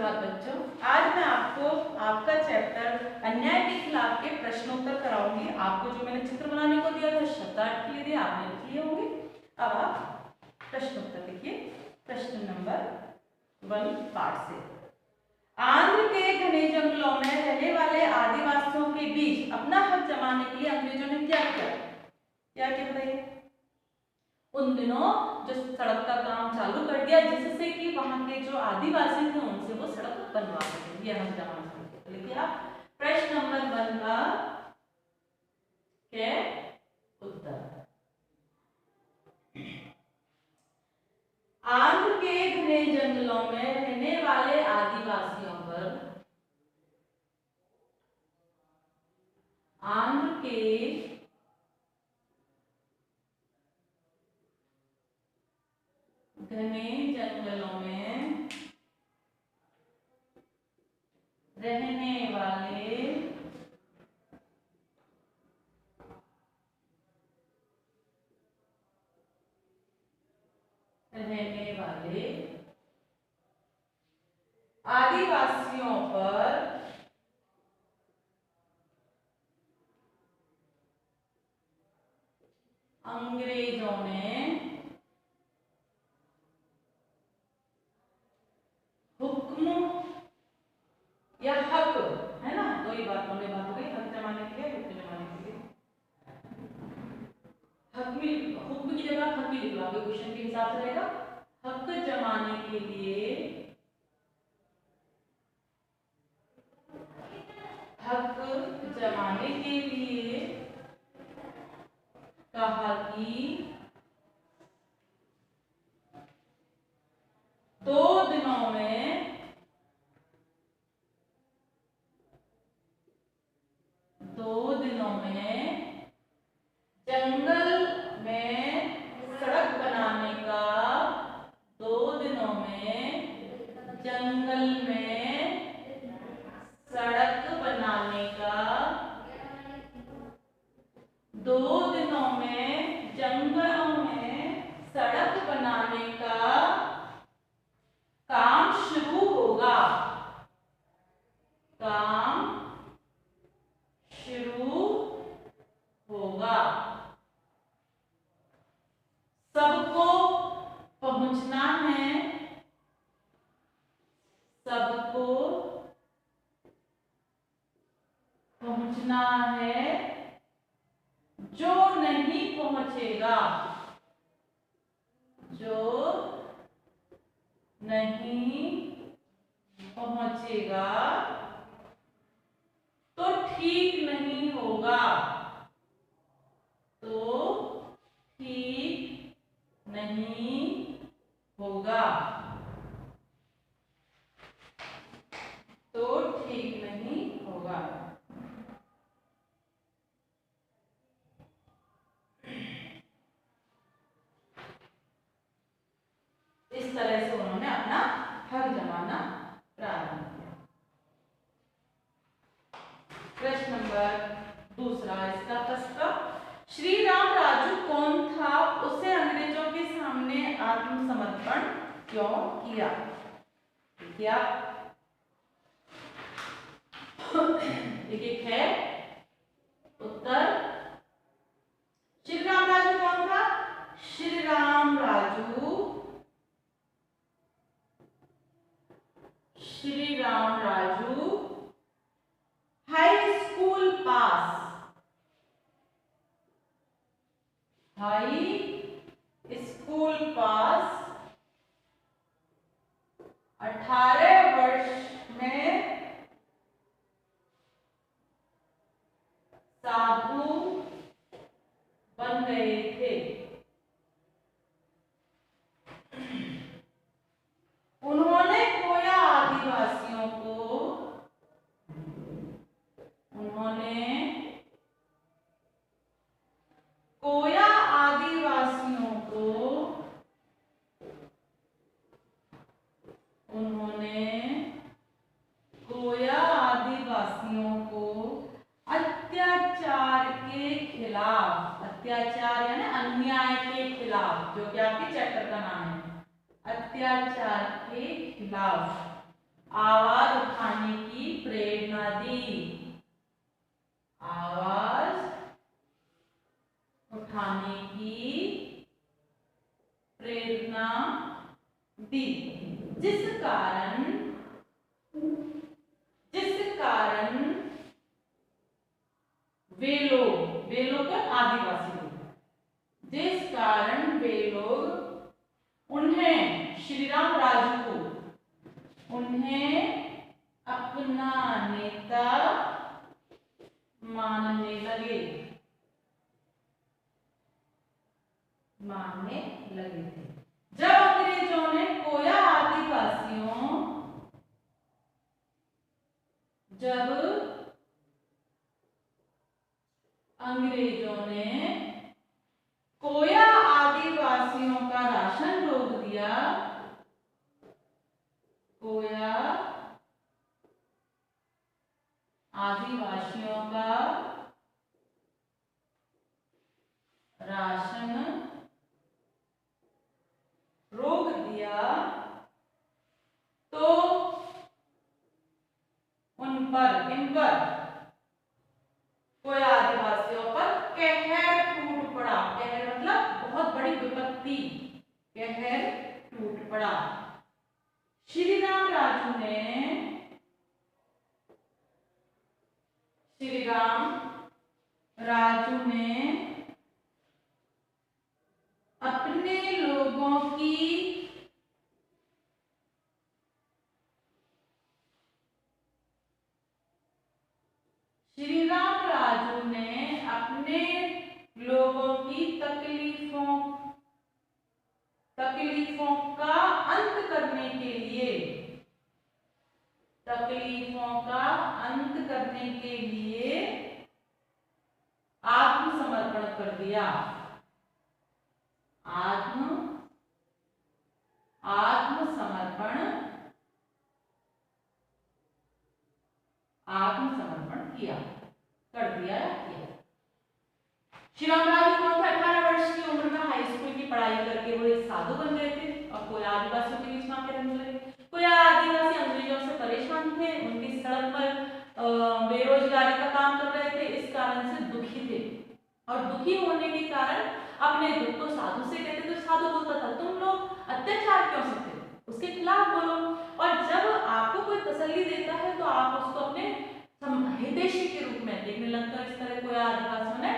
सुप्रभात बच्चों। आज मैं आपको आपका चैप्टर अन्याय के खिलाफ के प्रश्नोत्तर कराऊंगी। आपको जो मैंने चित्र बनाने को दिया था शब्दार्थ के लिए दिया, आपने लिख लिए होंगे। अब आप प्रश्नोत्तर लिखिए। प्रश्न नंबर 1 पाठ से। आंध्र के घने जंगलों में रहने वाले आदिवासियों के बीच अपना हक जमाने के लिए अंग्रेजों ने क्या किया? क्या किया बताइए? उन दिनों जो सड़क का काम चालू कर दिया, जिससे कि वहां के जो आदिवासी थे उनसे वो सड़क बनवा सके। ये हम जमा सकते। लिखिए आप प्रश्न नंबर 1 का के उत्तर। आंध्र के घने जंगलों में रहने वाले आदिवासियों पर आंध्र के घने जंगलों में रहने वाले आदिवासियों पर अंग्रेजों ने हुक्म या हक, है ना, दो ही बात होने बात हो गई। हक जमाने के लिए, हुक्म जमाने के लिए। हक भी, हुक्म की जगह हक भी लिख लो, आगे क्वेश्चन के हिसाब से रहेगा। हक जमाने के लिए, हक जमाने के लिए कहा कि 2 दिनों में जंगल में सड़क बनाने का, 2 दिनों में जंगल में सड़क बनाने का, 2 दिनों में जंगलों में सड़क बनाने का काम शुरू होगा। काम शुरू होगा। सबको पहुंचना है, सबको पहुंचना है। जो नहीं पहुंचेगा, जो नहीं पहुंचेगा तो ठीक नहीं होगा, तो ठीक नहीं होगा, तो ठीक नहीं होगा। इस तरह से उन्होंने अपना हक जमाना प्रारंभ किया। प्रश्न नंबर 2 इसका प्रश्न। श्री राम राजू कौन था? उसे अंग्रेजों के सामने आत्मसमर्पण क्यों किया? क्या एक है उत्तर। श्री राम राजू कौन था? श्री राम राजू हाई स्कूल पास, हाई स्कूल पास 18 वर्ष में साधु बन गए थे। उन्होंने खोया आदिवासियों को, उन्होंने खोया आदिवासियों को, उन्होंने खोया आदिवासियों को अत्याचार के खिलाफ, अत्याचार यानी अन्याय के खिलाफ, जो कि आपके चैप्टर का नाम है, अत्याचार के खिलाफ आवाज उठाने की प्रेरणा दी। आवाज उठाने की प्रेरणा दी, जिस कारण वे लोग आदिवासी लोग, जिस कारण वे लोग उन्हें, श्रीराम राजू को, उन्हें अपना नेता मानने लगे थे। जब अंग्रेजों ने कोया आदिवासियों कोया आदिवासियों का राशन रोक दिया, कोया आदिवासियों का राशन रोक दिया, तो इन पर कोया आदिवासियों पर कहर टूट पड़ा। कहर मतलब बहुत बड़ी विपत्ति, कहर टूट पड़ा। श्रीराम राजू ने अपने लोगों की तकलीफों का अंत करने के लिए आत्मसमर्पण कर दिया। आत्मसमर्पण किया। श्रीराम राजू कौन थे? 18 वर्ष की उम्र में हाई स्कूल की पढ़ाई करके वो एक साधु बन गए थे और कोया आदिवासियों के बीच में आके रहने लगे। कोया आदिवासी अंग्रेजों से परेशान थे, उनकी सड़क पर बेरोजगारी का काम कर रहे थे, इस कारण से दुखी थे और दुखी होने के कारण अपने दुख को साधु से कहते। तो साधु बोलता था तुम लोग अत्याचार क्यों करते हो, उसके खिलाफ बोलो। और जब आपको कोई तसल्ली देता है तो आप उसको अपने हितैषी के रूप में देखने लगते हो। इस तरह कोया आदिवासियों ने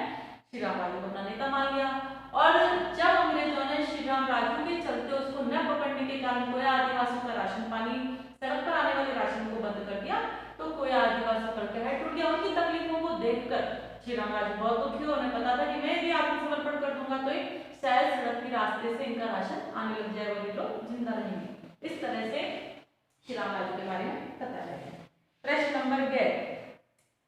श्रीराम राजू को अपना नेता मान लिया। और जब अंग्रेजों ने श्रीराम राजू के चलते उसको न पकड़ने के कारण कोया आदिवासियों का राशन पानी, सड़क पर आने वाले राशन को बंद कर दिया, तो कोया आदिवासियों पर कहर टूट गया। उनकी तकलीफों को देखकर श्रीराम राजू बहुत दुखी हुए। उन्हें पता था कि मैं भी आत्मसमर्पण कर दूंगा तो शायद सड़क के रास्ते से इनका राशन आने लग जाएगा और ये लोग जिंदा रहेंगे। इस तरह से श्रीराम राजू के बारे में बताया गया। प्रश्न नंबर 11,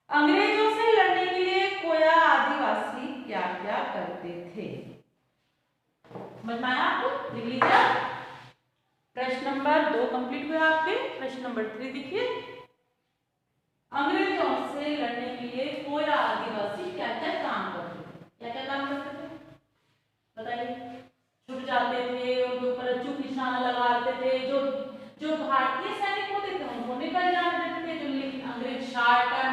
अंग्रेजों से लड़ने के लिए कोया आदिवासी क्या क्या करते थे? समझ में आया आपको? लिख लीजिए। प्रश्न नंबर 2 कंप्लीट हुआ आपके। प्रश्न नंबर 3 देखिए, अंग्रेजों से लड़ने के लिए कोया आदिवासी क्या क्या काम करते थे? क्या क्या काम करते थे बताइए। छुप जाते थे, उनके ऊपर अचूक निशाना लगाते थे। जो भारतीय सैनिक होते थे उनको निकल जाने देते थे, जो अंग्रेज शार्टन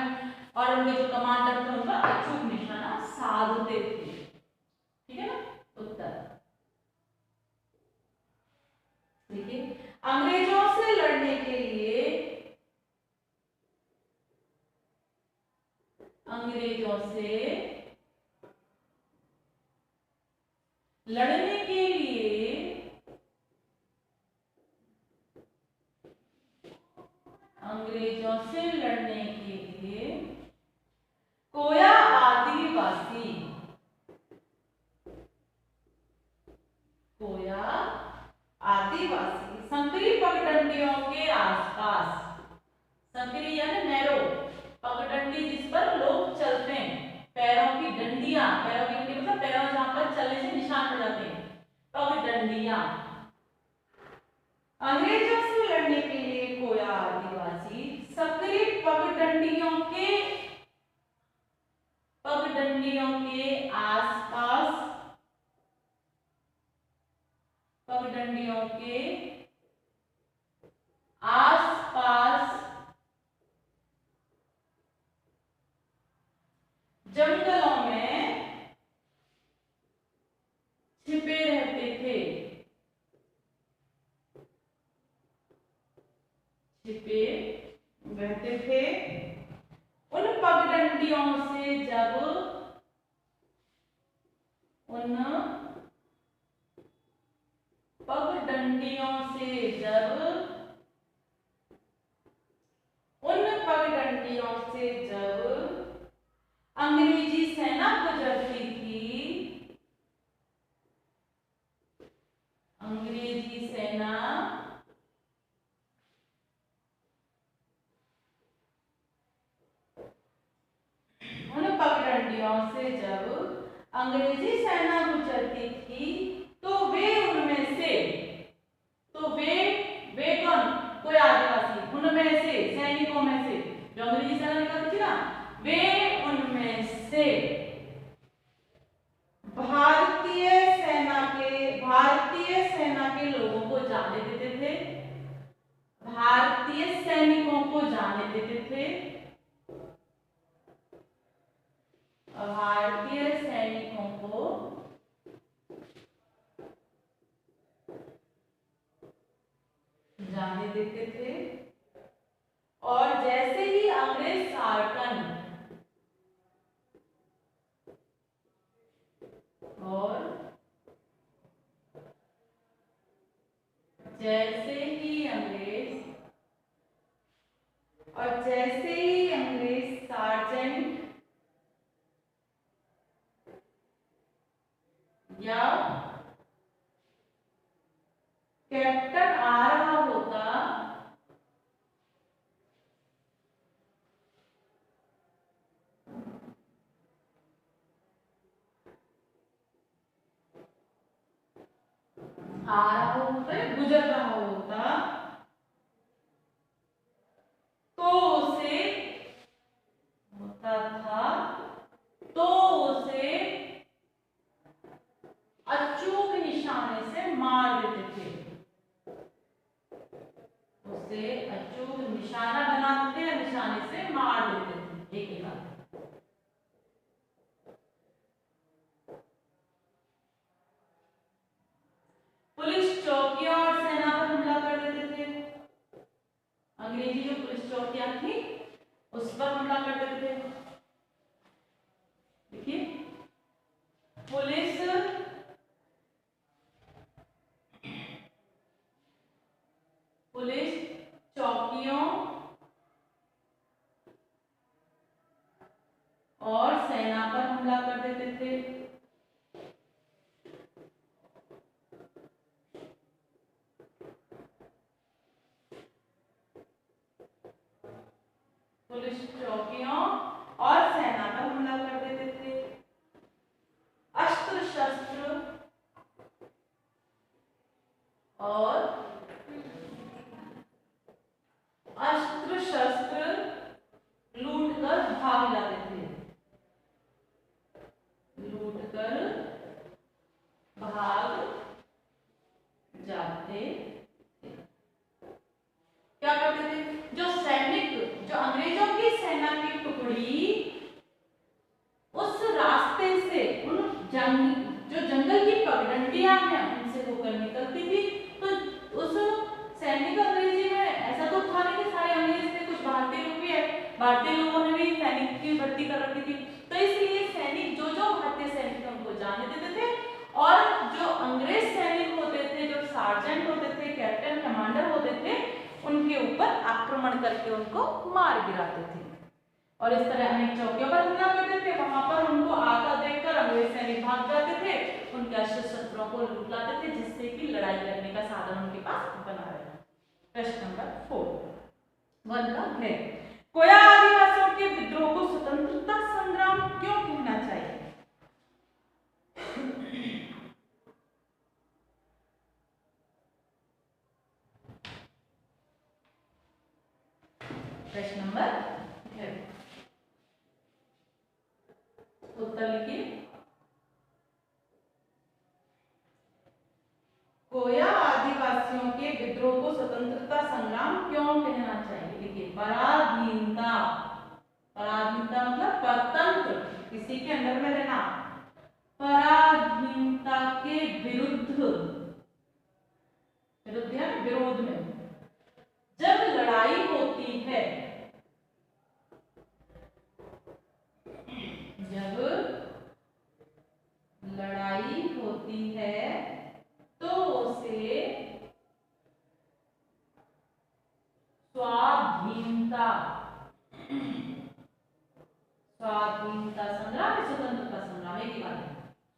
और उनके जो कमांडर थे उन पर अचूक निशाना साधते थे। ठीक है ना? उत्तर देखिए, अंग्रेजों से लड़ने के लिए कोया आदिवासी संकरी पगडंडियों के आसपास, संकरी यानी नैरो, पगडंडी जिस पर लोग चलते हैं, पैरों की डंडी मतलब पैरों जहां पर चलने से निशान पड़ जाते हैं, पगडंडियां। अंग्रेजों से लड़ने के लिए कोया आदिवासी संकरी पगडंडियों के आसपास छिपे रहते थे। उन पगडंडियों से जब उन पगडंडियों से जब उन पगडंडियों से जब अंग्रेजी सेना गुजरती थी, अंग्रेजी सेना उन पगडंडियों से जब अंग्रेजी सेना गुजरती थी तो वे उनमें से, तो वे कौन, कोई आदिवासी, उनमें से सैनिकों में से जो अंग्रेजी सेना निकलती थी ना, वे उनमें से भारतीय सेना के लोगों को जाने देते थे, भारतीय सैनिकों को जाने देते थे, भारतीय सैनिकों को जाने देते थे। और जैसे ही अंग्रेज शासन और जैसे ही अंग्रेज सार्जेंट या कैप्टन आ रहा होता, गुजर रहा होता, तो उसे होता था, तो उसे अचूक निशाने से मार देते थे, उसे अचूक निशाना बनाते थे, निशाने से मार देते थे। एक ही बात। पुलिस चौकियों और सेना पर हमला कर देते थे, अंग्रेजी जो पुलिस चौकियां थी उस पर हमला कर देते थे। देखिए, पुलिस चौकियों और सेना पर हमला कर देते थे। पुलिस चौकियों और सेना पर हमला कर देते थे। अस्त्र शस्त्र लूट कर भाग जाते थे, लूट कर भाग जाते थे। क्या करते थे? जो सैनिक, जो अंग्रेजों की सेना की टुकड़ी उस रास्ते से, उन जो जंगल की पगडंडियां हैं उनसे होकर निकलती थी, तो उस सैनिक अंग्रेजी में ऐसा तो था नहीं कि सारे अंग्रेज थे, कुछ भारतीय लोग भी है, भारतीय लोगों ने भी सैनिक की भर्ती कर रखी थी। तो इसलिए सैनिक, जो भारतीय सैनिक थे उनको जाने देते थे, और जो अंग्रेज सैनिक होते थे, जो सार्जेंट होते थे, कैप्टन, कमांडर होते थे, उनके ऊपर आक्रमण करके उनको मार गिराते थे। और इस तरह अनेक चौकियों पर हमला करते थे, वहां पर उनको आता देखकर अंग्रेज सैनिक भाग जाते थे, उनके अस्त्र शस्त्रों को लूट लाते थे, जिससे कि लड़ाई करने का साधन उनके पास बना रहे। प्रश्न नंबर 4 का है, कोया आदिवासियों के विद्रोह को स्वतंत्रता संग्राम क्यों कहना चाहिए? प्रश्न नंबर है, उत्तर लिखिए। कोया आदिवासियों के विद्रोह को स्वतंत्रता संग्राम क्यों कहना चाहिए? देखिए, पराधीनता, पराधीनता मतलब परतंत्र, किसी के अंदर में रहना, पराधीनता के विरुद्ध, विरुद्ध या विरोध में जब लड़ाई स्वाधीनता, स्वाधीनता संग्राम, स्वतंत्रता संग्राम एक ही बात है।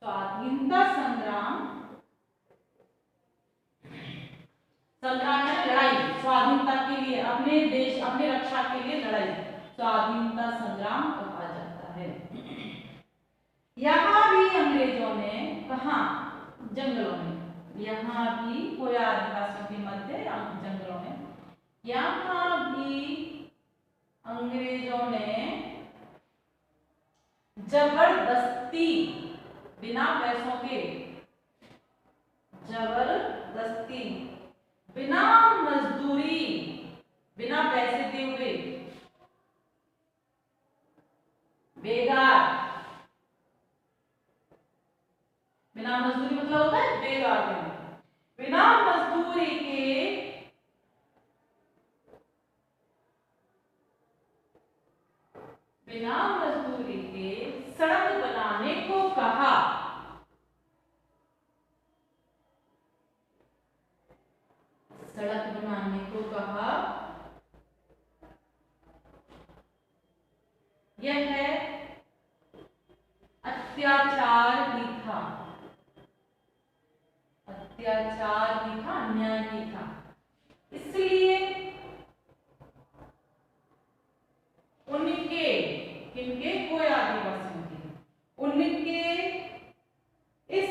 स्वाधीनता संग्राम, संग्राम है लड़ाई, स्वाधीनता के लिए, अपने देश अपने रक्षा के लिए लड़ाई, स्वाधीनता संग्राम कहा जाता है। यहाँ भी अंग्रेजों ने, कहा जंगलों में, यहाँ भी खोया आदिवासियों के मध्य जंगलों में, यहाँ भी अंग्रेजों ने जबरदस्ती, बिना पैसों के, जबरदस्ती, बिना मजदूरी, बिना पैसे दिए हुए, बेगार, बिना मजदूरी मतलब होता है बेगार, बिना मजदूरी के सड़क बनाने को कहा। सड़क बनाने को कहा। यह अत्याचार भी था, अत्याचार भी था, अन्याय भी था। इसलिए उनके, किनके, कोई आदिवासियों के, उनके इस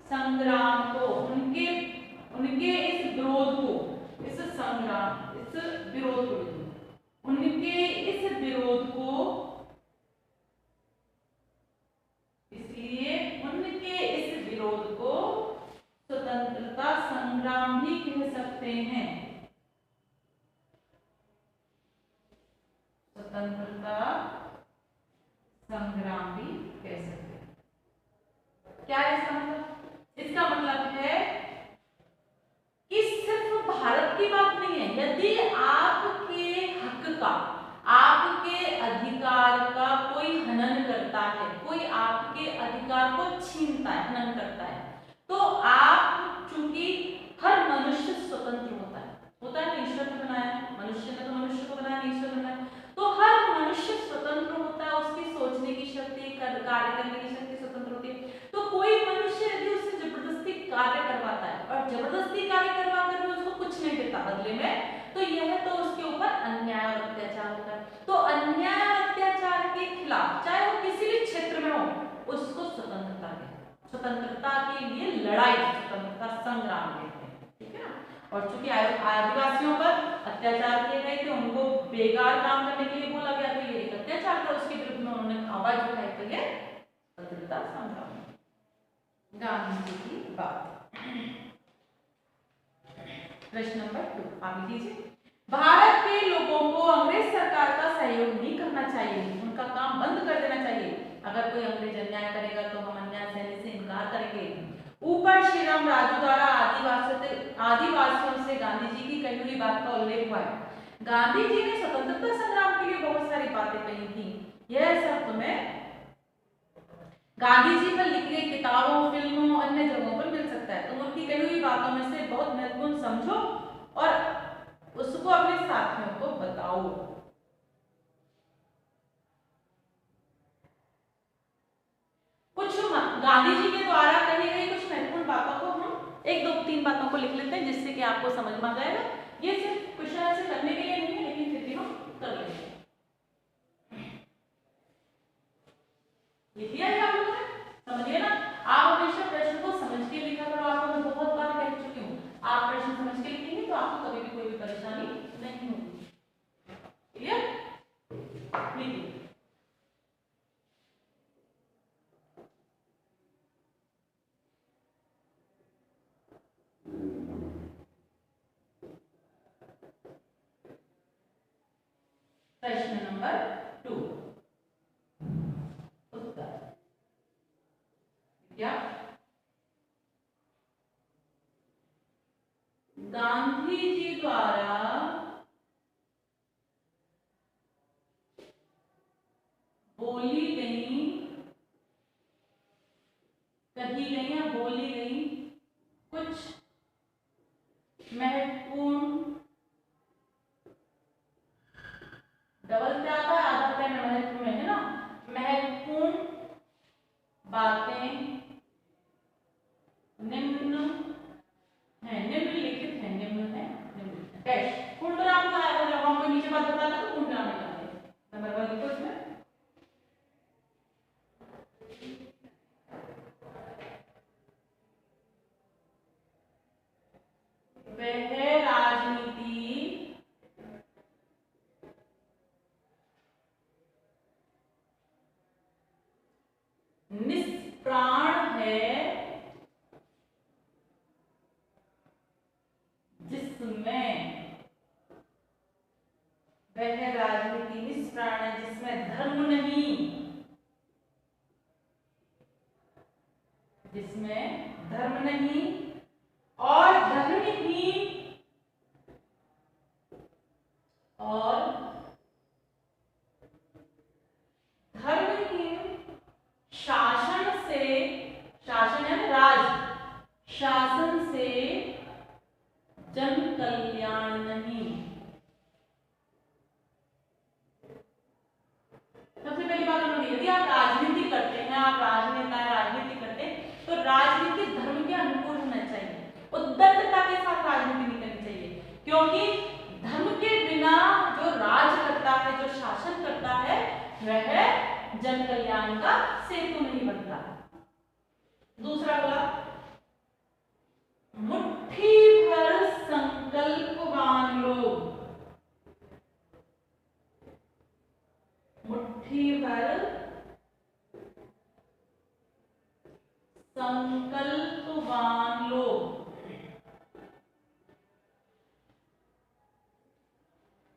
संग्राम को, उनके इस विरोध को, इस संग्राम, इस विरोध को, उनके इस विरोध को, इसलिए उनके इस विरोध को स्वतंत्रता संग्राम भी कह सकते हैं, स्वतंत्रता संग्राम भी कह सकते हैं। क्या है इसका मतलब? इसका मतलब है कि सिर्फ भारत की बात नहीं है। यदि आपके हक का, आपके अधिकार का कोई हनन करता है, कोई आपके अधिकार को छीनता है, हनन करता है, तो आप, चूंकि हर मनुष्य स्वतंत्र होता है ना, ईश्वर ने बनाया, मनुष्य ने तो मनुष्य को बनाया, ईश्वर ने बनाया, तो हर मनुष्य स्वतंत्र होता है, उसकी सोचने की शक्ति, कार्य करने की शक्ति स्वतंत्र होती है। तो कोई मनुष्य यदि उससे जबरदस्ती कार्य करवाता है और जबरदस्ती कार्य करवा कर भी उसको कुछ नहीं देता बदले में, तो यह तो उसके ऊपर अन्याय और अत्याचार होता है। तो अन्याय और अत्याचार के खिलाफ, चाहे वो किसी भी क्षेत्र में हो, उसको स्वतंत्रता कहते हैं, स्वतंत्रता के लिए लड़ाई, स्वतंत्रता संग्राम कहते हैं, ठीक है ना। और चूंकि आदिवासियों पर अत्याचार किए गए थे, उनको बेकार काम करने के लिए बोला गया, तो ये एक अत्याचार था, उसके विरुद्ध में उन्होंने आवाज उठाई, तो ये स्वतंत्रता संग्राम। गांधी जी की बात। प्रश्न नंबर 2 आप लीजिए। भारत के लोगों को अंग्रेज सरकार का सहयोग नहीं करना चाहिए, उनका काम बंद कर देना चाहिए। अगर कोई अंग्रेज अन्याय करेगा तो हम अन्याय सहने से इनकार करेंगे। ऊपर श्रीराम राजू द्वारा आदिवासियों से गांधी जी की कही हुई बात का उल्लेख हुआ है। गांधी जी ने स्वतंत्रता संग्राम के लिए बहुत सारी बातें कही थी। यह सब तुम्हें गांधी जी पर लिखी गई किताबों, फिल्मों, अन्य जगहों पर मिल सकता है। तुम उनकी कही हुई बातों में से बहुत महत्वपूर्ण समझो और उसको अपने साथियों को बताओ। कुछ गांधी जी के द्वारा कही गई कुछ महत्वपूर्ण बातों को हम 1, 2, 3 बातों को लिख लेते हैं, जिससे कि आपको समझ में आ जाएगा। ये सिर्फ क्वेश्चन ऐसे करने के लिए नहीं है, लेकिन फिर भी हम कर लेते हैं। लिख लिया है आप लोगों ने? समझिए ना, आप हमेशा प्रश्न को समझ के लिखा करो। आपको मैं बहुत बार कह चुकी हूँ, आप प्रश्न समझ के लिखेंगे तो आपको कभी भी कोई भी परेशानी नहीं होगी। क्लियर? लिखिए। प्रश्न नंबर 2 उत्तर क्या? गांधी जी द्वारा बोली गई, कही गई या बोली गई कुछ महत्वपूर्ण डैश पूर्णविराम का है, जब हम कोई नीचे बात बताते हैं तो पूर्णविराम लगाते हैं। नंबर 1 लिखो इसमें। वह राजनीति निष्प्राण है जिसमें, वह राजनीति निष्प्राण है जिसमें धर्म नहीं, जिसमें धर्म नहीं और धर्महीन और धर्महीन शासन से, शासन है राज, शासन से जन कल्याण नहीं। सबसे पहली बात उन्होंने यदि आप राजनीति करते हैं, आप राजनेता है, राजनीति करते हैं, तो राजनीति धर्म के अनुकूल होना चाहिए, उद्दंडता के साथ राजनीति नहीं करनी चाहिए, क्योंकि धर्म के बिना जो राज करता है, जो शासन करता है, वह जन कल्याण का सेतु नहीं बनता। दूसरा बोला, मुट्ठी भर संकल्पवान लोग, मुट्ठी भर संकल्पवान लोग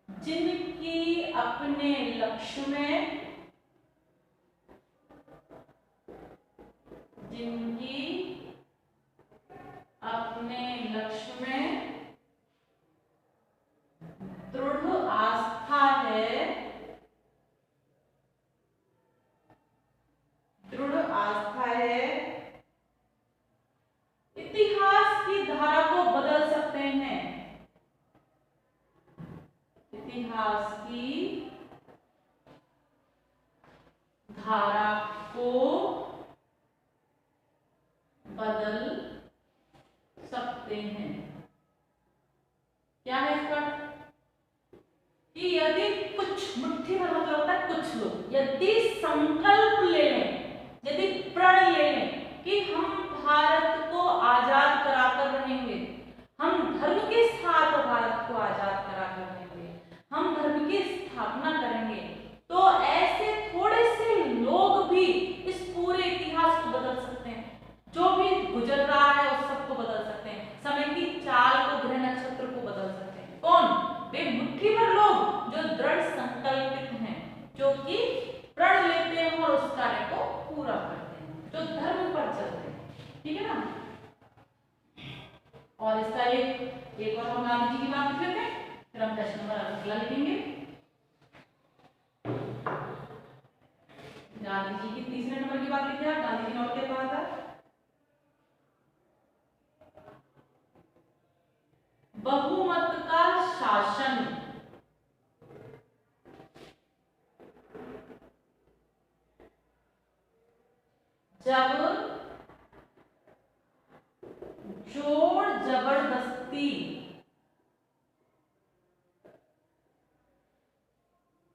जिनकी अपने लक्ष्य में, जिनकी अपने लक्ष्य में दृढ़ आस्था है, दृढ़ आस्था है, इतिहास की धारा को बदल सकते हैं, इतिहास की धारा को बदल सकते हैं। क्या है इसका, कि यदि कुछ, मुट्ठी भर मतलब होता है कुछ लोग, यदि संकल्प ले लें, यदि प्रण ले लें कि हम भारत को आजाद कराकर रहेंगे, हम धर्म के साथ भारत को आजाद कराकर रहेंगे, हम धर्म की स्थापना करेंगे, तो ऐसे थोड़े से लोग भी इस पूरे इतिहास को बदल सकते हैं, जो भी गुजर रहा है उस सबको बदल सकते हैं, समय की चाल को, ग्रह नक्षत्र को बदल सकते हैं। कौन? वे मुट्ठी भर लोग जो दृढ़ संकल्पित हैं, जो कि प्रण लेते हैं और उस कार्य को पूरा करते हैं, जो धर्म पर चलते हैं। ठीक है ना? और इसका एक और हम गांधी जी की बात लिख लेते हैं, फिर हम प्रश्न नंबर अगला लिखेंगे। गांधी जी की तीसरे नंबर की बात लिखिए। गांधी जी ने और क्या कहा था? बहुमत का शासन जब जोर जबरदस्ती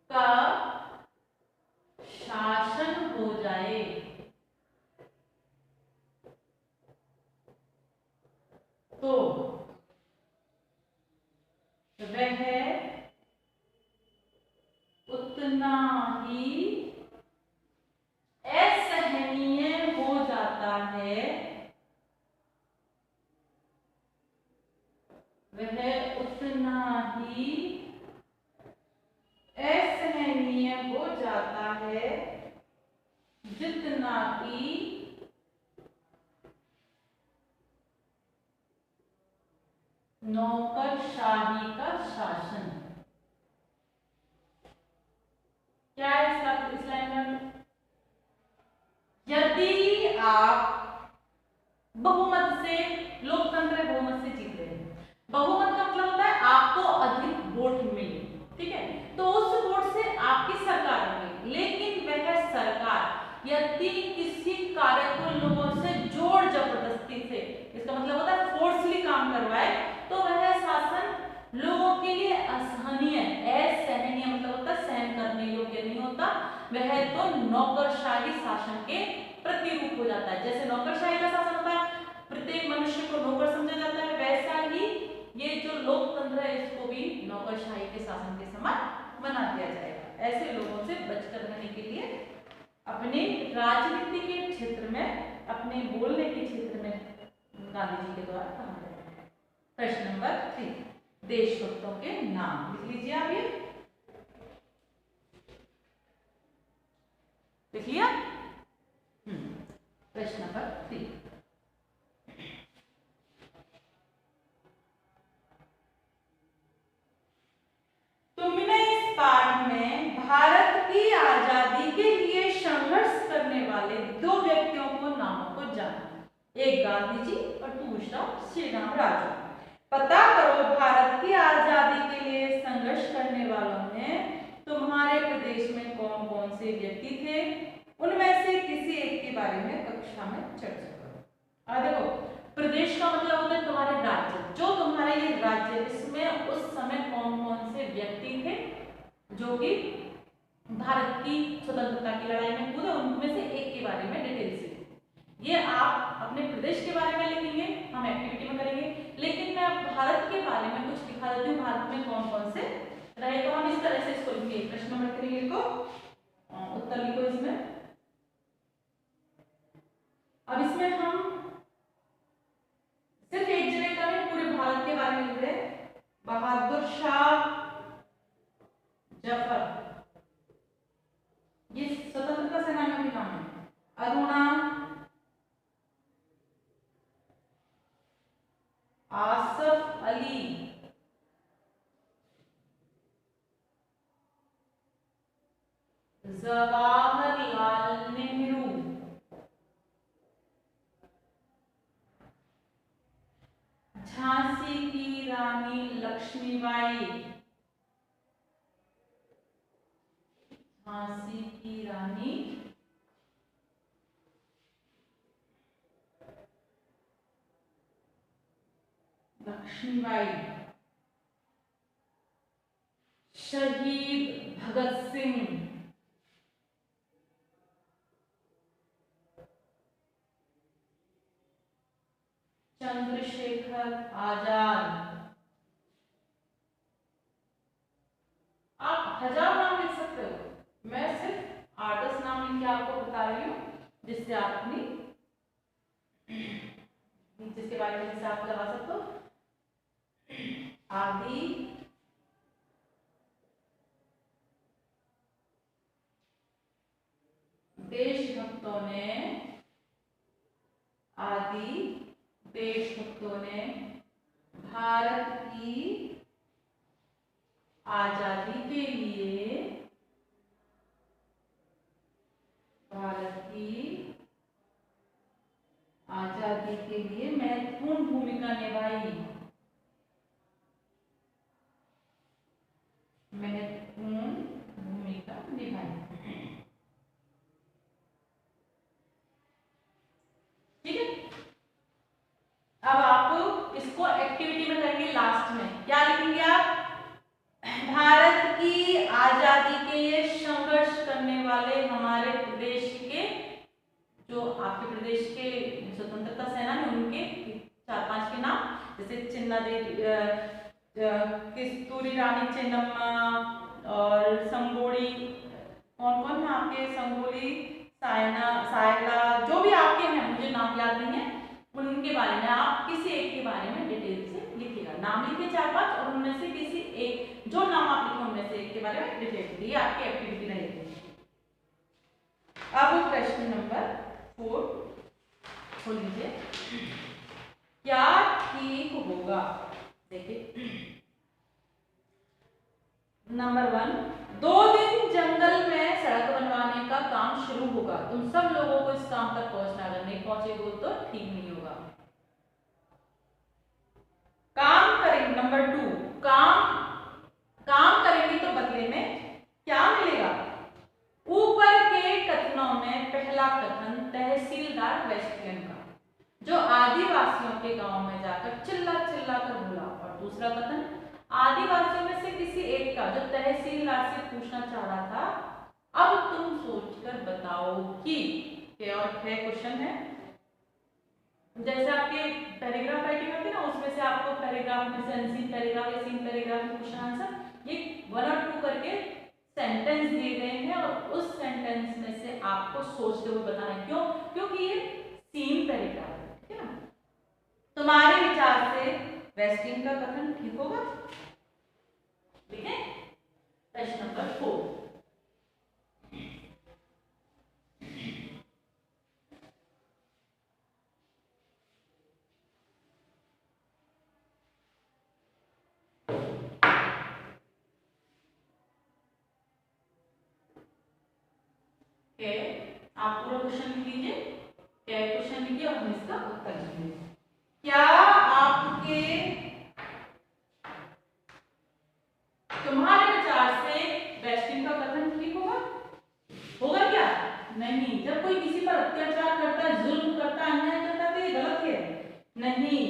का शासन हो जाए, तो वह उतना ही असहनीय हो जाता है, वह उतना ही असहनीय हो जाता है जितना कि नौकरशाही का शासन। क्या है इसका इस लाइन में? यदि आप बहुमत से, लोकतंत्र है, बहुमत से जीत रहे हैं, बहुमत का मतलब होता है आपको अधिक वोट मिले, ठीक है, तो उस वोट से आपकी सरकार बने, लेकिन वह सरकार यदि किसी कार्य को लोगों से जोर जबरदस्ती से, इसका मतलब होता है फोर्सली काम करवाए, तो वह शासन लोगों असहनीय, असहनीय मतलब होता है सहन करने योग्य नहीं होता, वह तो नौकरशाही शासन के प्रतिरूप हो जाता है। जैसे नौकरशाही का शासन होता है, प्रत्येक मनुष्य को नौकर समझा जाता है, वैसा ही ये जो लोकतंत्र है इसको भी नौकरशाही के शासन के समान बना दिया जाएगा। ऐसे लोगों से बचकर रहने के लिए अपने राजनीति के क्षेत्र में, अपने बोलने के क्षेत्र में गांधी जी के द्वारा कहा गया है। प्रश्न नंबर 3, देशभक्तों के नाम लिख लीजिए। आप ये लिख लिया? प्रश्न नंबर 3, तुमने इस पाठ में भारत की आजादी के लिए संघर्ष करने वाले 2 व्यक्तियों को नामों को जाना। एक गांधी जी और दूसरा श्री राम राजू। पता करो भारत की आजादी के लिए संघर्ष करने वालों में तुम्हारे प्रदेश में कौन कौन से व्यक्ति थे, उनमें से किसी एक के बारे में कक्षा में चर्चा करो। देखो, प्रदेश का मतलब होता है तुम्हारे राज्य, जो तुम्हारे ये राज्य, इसमें उस समय कौन कौन से व्यक्ति थे जो कि भारत की स्वतंत्रता की लड़ाई में कूदे, उनमें से एक के बारे में डिटेल से। ये आप अपने प्रदेश के बारे में लिखेंगे, हम एक्टिविटी में करेंगे, लेकिन मैं भारत के बारे में कुछ दिखा देती हूँ, भारत में कौन कौन से रहे। तो हम इस तरह से इसको लिखेंगे। प्रश्न नंबर 3 लिखो, उत्तर लिखो इसमें। अब इसमें हम सिर्फ एक जगह का नहीं, पूरे भारत के बारे में लिख रहे हैं। बहादुर शाह जफर, ये स्वतंत्रता सेनानियों के नाम है। अरुणा, आसफ अली, जवाहरलाल नेहरू, झांसी की रानी लक्ष्मीबाई, झांसी की रानी लक्ष्मीबाई, शहीद भगत सिंह, चंद्रशेखर आजाद। आप 1000 नाम लिख सकते हो, मैं सिर्फ 8-10 नाम लिख के आपको बता रही हूँ, जिससे आप अपनी जिसके बारे में जिससे आप लगा सकते हो। आदि देशभक्तों ने, आदि देशभक्तों ने भारत की आजादी के लिए, भारत की आजादी के लिए महत्वपूर्ण भूमिका निभाई, महत्वपूर्ण भूमिका निभाई। ठीक है, अब आप इसको एक्टिविटी में करेंगे। लास्ट में क्या लिखेंगे आप? भारत की आजादी के लिए संघर्ष करने वाले हमारे प्रदेश के, जो आपके प्रदेश के स्वतंत्रता सेनानी, उनके 4-5 के नाम, जैसे चिन्ना देवी, किस्तूरी रानी चेन्नम्मा और संगोली, कौन कौन है आपके? संगोली, सायला, जो भी आपके हैं, मुझे नाम याद नहीं है, उनके बारे में आप किसी एक के बारे में डिटेल से लिखिएगा। नाम लिखिए 4-5 और उनमें से किसी एक, जो नाम आप लिखे उनमें से एक के बारे में डिटेल लिखिए। आपकी एक्टिविटी रहेगी। अब प्रश्न नंबर 4 खोल लीजिए। क्या ठीक होगा? देखिए नंबर 1, 2 दिन जंगल में सड़क बनवाने का काम शुरू होगा, तुम सब लोगों को इस काम तक पहुंचना, अगर नहीं पहुंचेगा तो ठीक नहीं होगा। काम करेंगे, नंबर 2, काम करेंगे तो बदले में क्या मिलेगा? ऊपर के कथनों में पहला कथन तहसीलदार वेस्टलैंड का, जो आदिवासियों के गांव में जाकर चिल्ला चिल्ला कर बोला, और दूसरा कथन आदिवासियों में से किसी की। के और खे क्वेश्चन है, जैसे आपके पैराग्राफ राइटिंग होती है ना, उसमें से आपको पैराग्राफ में से अनसीन पैराग्राफ या सीन पैराग्राफ में क्वेश्चन आंसर ये 1 और 2 करके सेंटेंस दिए गए हैं और उस सेंटेंस में से आपको सोचते हुए बताना है। क्यों? क्योंकि ये सीन पैराग्राफ है, ठीक है ना। तुम्हारे विचार से वेस्टिंग का कथन ठीक होगा? ठीक है। प्रश्न नंबर 4। आप पूरा क्वेश्चन लिख लीजिए, क्या क्वेश्चन लिखिए और हम इसका उत्तर लिखिए। क्या आपके तुम्हारे विचार से वेस्टिंग का कथन ठीक होगा? होगा क्या? नहीं। जब कोई किसी पर अत्याचार करता है, जुल्म करता है, अन्याय करता है तो ये गलत है। नहीं,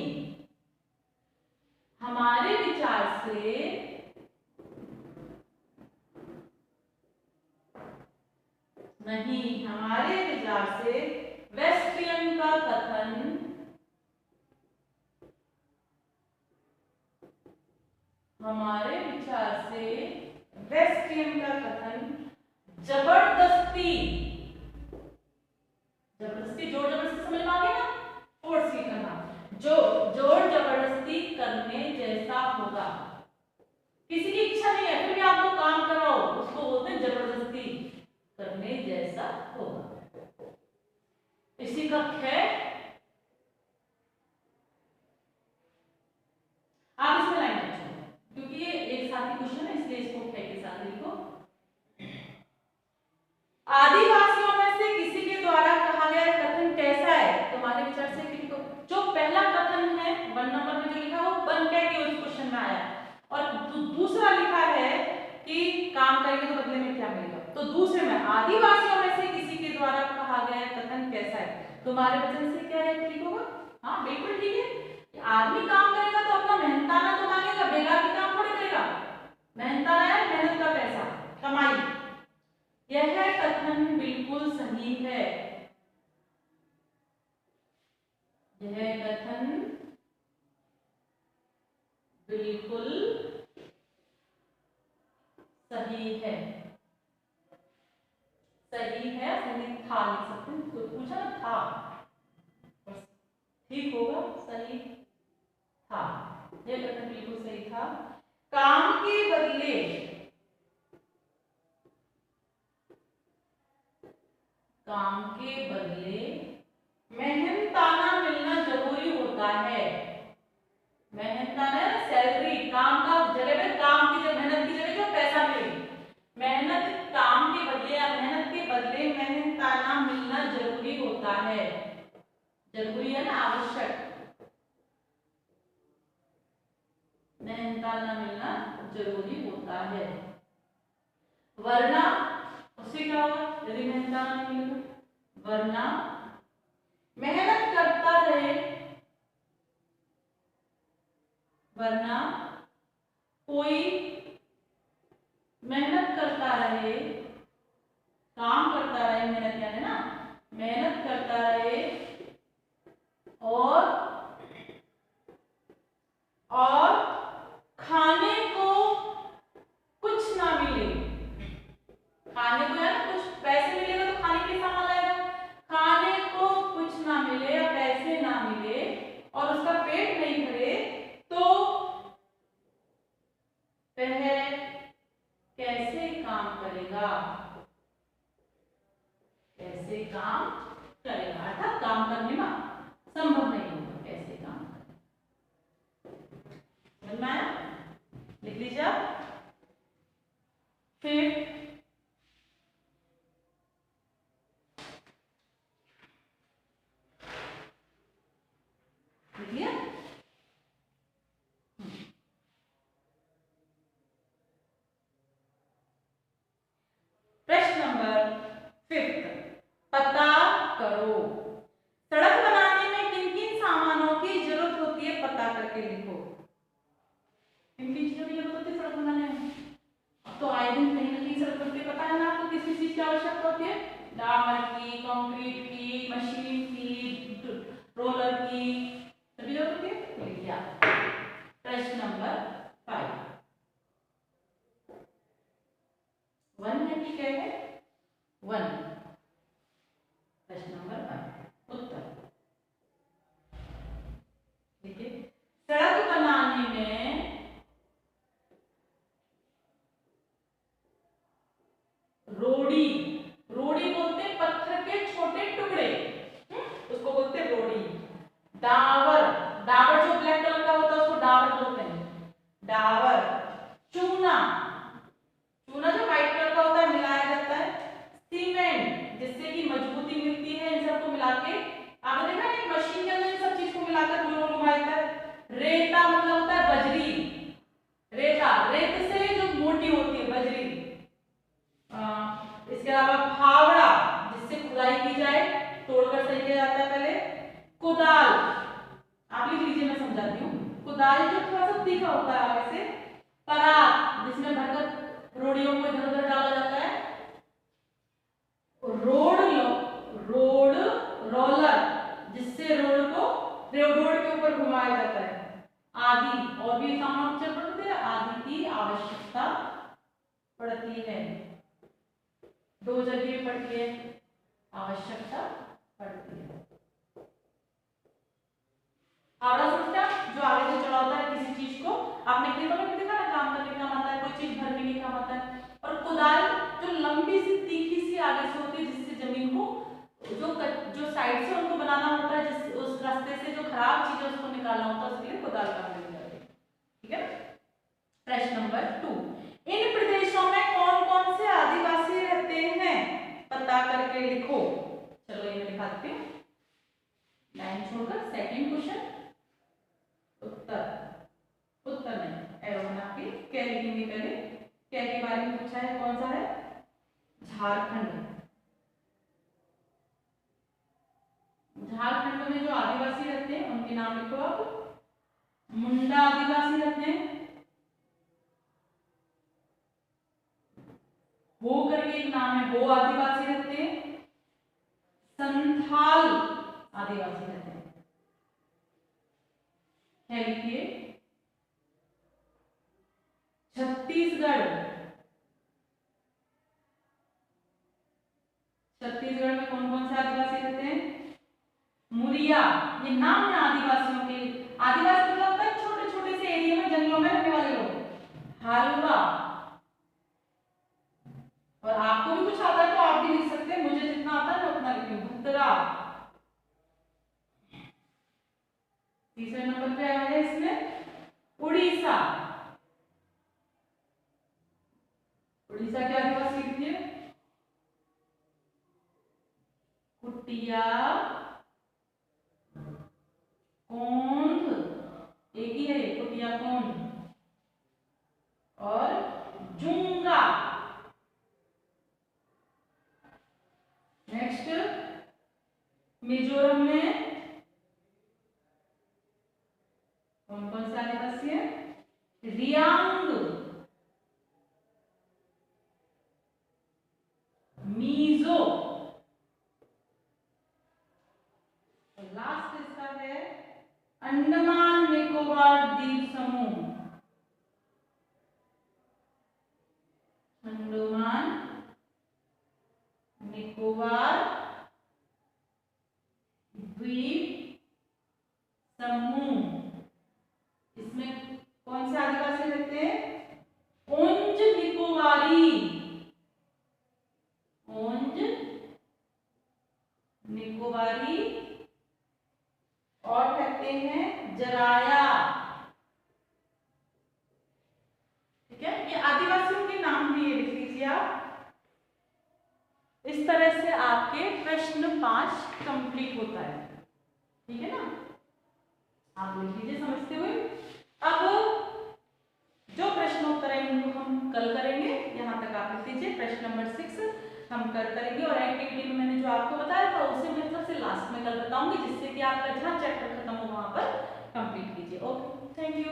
हमारे विचार से नहीं, हमारे विचार से वेस्टियन का कथन हमारे विचार से वेस्टियन का कथन जबरदस्ती, जबरदस्ती जोर जबरदस्ती समझ में आ गया ना, फोर्स ही करना, जो जोर जबरदस्ती करने जैसा होगा। किसी की इच्छा नहीं है फिर भी आपको काम कराओ, उसको बोलते हैं जबरदस्ती करने जैसा होगा। इसी का है, आप इसमें लाइन रखो क्योंकि ये एक साथ ही क्वेश्चन है, इसलिए इसको है के साथ लिखो। आदिवासियों में से किसी के द्वारा कहा गया कथन कैसा है? तुम्हारे विचार से किसी को, जो पहला कथन है 1 नंबर में जो लिखा वो बन के उस क्वेश्चन में आया, और दूसरा लिखा है कि काम करेंगे तो बदले में क्या मिलेगा। तो दूसरे में आदिवासियों में से किसी के द्वारा कहा गया कथन कैसा है? तुम्हारे वचन से क्या है ठीक होगा? हाँ बिल्कुल ठीक है। आदमी काम करेगा तो अपना मेहनताना तो मांगेगा, बेकार की काम थोड़ी करेगा। मेहनताना है, मेहनत का पैसा कमाई। यह कथन बिल्कुल सही है, यह कथन बिल्कुल सही है। सही है, सही था लिख सकते हैं, तो पूछा ना था, ठीक होगा, सही था, यह कथन बिल्कुल सही था। काम के बदले, काम के बदले मेहनताना मिलना जरूरी होता है। मेहनताना सैलरी, काम का जगह पे, काम की जगह, मेहनत की जगह जो पैसा मिले, मेहनत काम के बदले या मेहनत के बदले मेहनताना मिलना जरूरी होता है। जरूरी है ना, आवश्यक, मेहनताना मिलना जरूरी होता है। वरना उससे क्या होगा यदि मेहनताना नहीं मिलेगा? वरना मेहनत करता रहे, वरना कोई मेहनत करता रहे, काम करता रहे, मेहनत यानी ना मेहनत करता रहे और खाने को कुछ ना मिले। खाने को है ना, कुछ पैसे मिलेगा तो खाने के लिए सामान लाएगा, खाने को कुछ ना मिले या पैसे ना मिले और उसका पेट नहीं भरे तो वह कैसे काम करेगा? कैसे काम करेगा? अर्थात काम करने में संभव नहीं होगा, कैसे काम करेगा। समझ में आया? लिख लीजिए आप। फिर लिख लिया? प्रश्न नंबर 5, पता करो। सड़क बनाने में किन किन सामानों की जरूरत होती है पता करके लिखो। किन किन चीजों की जरूरत होती है सड़क बनाने में? अब तो आए दिन कहीं ना कहीं सड़क बनती है, पता है ना आपको किस किस चीज की आवश्यकता होती है? डामर की, कंक्रीट की, मशीन की, रोलर की, सभी होती है। तो लिखिए आप प्रश्न नंबर 5 1 है कि क्या है 1। प्रश्न नंबर 5 उत्तर देखिए, सड़क बनाने में रोड़ी, रोड़ी बोलते हैं पत्थर के छोटे टुकड़े, उसको बोलते हैं रोड़ी। डावर, डावर जो ब्लैक कलर का होता है उसको डावर बोलते हैं, डावर। चूना, चूना जो व्हाइट कलर का होता है मिलाया जाता है। सीमेंट, जिससे कि मजबूती मिलती है, इन सबको मिला के आपने देखा ना मशीन के अंदर इन सब चीज को मिलाकर गोल गोल घुमाया जाता है। रेता मतलब होता है बजरी, रेता, रेत से जो मोटी होती है बजरी। इसके अलावा फावड़ा, जिससे खुदाई की जाए, तोड़कर सही किया जाता है पहले। कुदाल, आप लिख लीजिए मैं समझाती हूँ। कुदाल जो थोड़ा सा तीखा होता है आगे से। परात, जिसमें भरकर रोड़ियों को इधर उधर डाला जाता है। रोड, रोड रोलर, जिससे रोड को रोड के ऊपर घुमाया जाता है। आदि, और भी सामान पड़ते हैं, आदि की आवश्यकता पड़ती है। 2 जगह पड़ती है, आवश्यकता पड़ती है। आवड़ा सोचता जो आगे से चला होता है किसी चीज को, आपने खेतों में देखा ना, काम करने का काम आता है, कोई चीज भरने का काम आता है। और कुदाल जो लंबी सी तीखी सी आगे से होती है, जिससे जमीन को जो साइड से उनको बनाना होता है, जिस उस रास्ते से जो खराब चीज है उसको निकालना होता है, उसके लिए कुदाल काम में जाती है। ठीक है। प्रश्न नंबर 2, इन प्रदेशों में कौन कौन से आदिवासी रहते हैं, पता करके लिखो। चलो ये मैं दिखाती हूँ लाइन छोड़कर। सेकंड क्वेश्चन, उत्तर, उत्तर नहीं एरो बना के क्या लिखेंगे पहले, क्या के बारे में पूछा है, कौन सा है, झारखंड। झारखंड में जो आदिवासी रहते हैं उनके नाम लिखो आप। मुंडा आदिवासी रहते हैं, हो करके एक नाम है, हो आदिवासी रहते हैं। संथाल आदिवासी रहते हैं, क्या लिखिए, छत्तीसगढ़, छत्तीसगढ़ में कौन कौन से आदिवासी रहते हैं, मुरिया, ये नाम है आदिवासियों के। आदिवासी मतलब होता है छोटे छोटे से एरिया में जंगलों में रहने वाले लोग। हलवा, और आपको भी कुछ आता है तो आप भी लिख सकते हैं, मुझे जितना आता है मैं उतना लिखूंगी। भुतरा, तीसरे नंबर पे आया है इसमें उड़ीसा, उड़ीसा के आदिवासी लिखिए कुटिया, कोंड, एक ही है कुटिया कोंड, और जुंगा। नेक्स्ट, मिजोरम में कौन कौन से आदिवासी है, रियांग, मीजो, लास्ट इसका है अंडमान निकोबार द्वीप समूह, अंडमान निकोबार द्वीप समूह। इसमें कौन से आदिवासी रहते हैं, ओंज निकोबारी, ओंज निकोबारी, और कहते हैं जराया। ठीक है, ये आदिवासियों के नाम भी लिख लीजिए आप। इस तरह से आपके प्रश्न 5 कंप्लीट होता है। ठीक है ना, आप लिख लीजिए समझते हुए। अब जो प्रश्नोत्तर है इनको हम कल करेंगे, यहाँ तक आप लिख लीजिए। प्रश्न नंबर 6 हम कल करेंगे, और एक्टिविटी में मैंने जो आपको बताया था उसे मैं सबसे लास्ट में कल बताऊंगी, जिससे कि आपका जहाँ चैप्टर खत्म हो वहां पर कंप्लीट कीजिए। Okay, thank you.